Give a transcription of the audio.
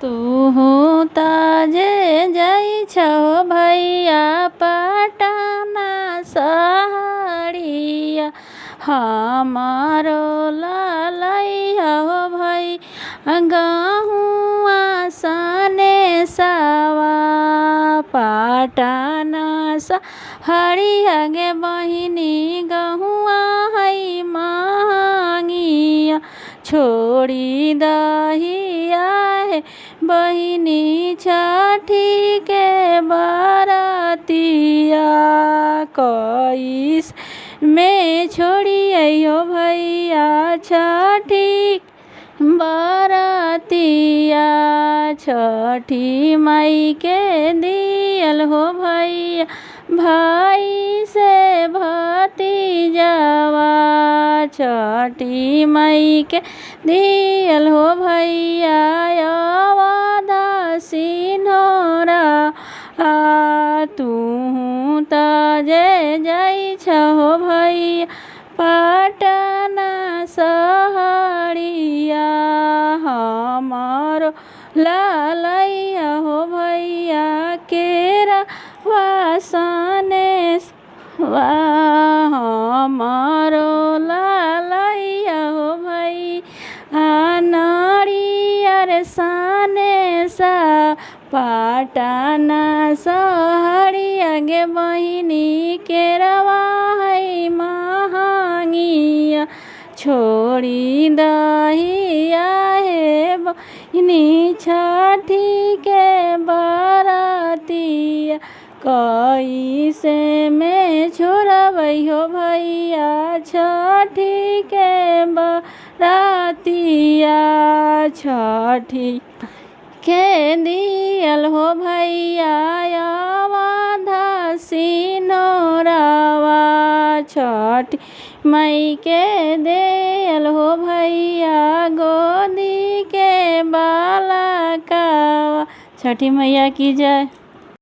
तू ताजे जाइ छौ भैया पटना सहरिया, हमारो ललैया हो भैया गहुआ सने सवा। पटना सहरिया गे बहिनी गहुआ है महंगिया, छोड़ी दहिया है बहिनी छठी के बरतिया। कैस में छोड़ियो भैया छठी बरतिया, छठी माई के दियल हो भैया भाई से भतीजवा। छठी माई के दियल हो भैया अवध सिन्होरा, तू ताजे जाइ छौ भैया पटना सहरिया, हमारो ललैया हो भैया केरा वासने वा। हमारो ललैया हो भैया नारियर सने सा। पटना सहरिया गे बहिनी केरवा है महंगिया, छोड़ी दहिया है बहिनी छठी के बरतिया। कैसे में छोड़बैयो भैया छठी के बरतिया, छठी के दियल हो भैया अवध सिन्होरावा। छठी माई के दियल हो भैया गोदी के बालकावा। छठी मैया की जय।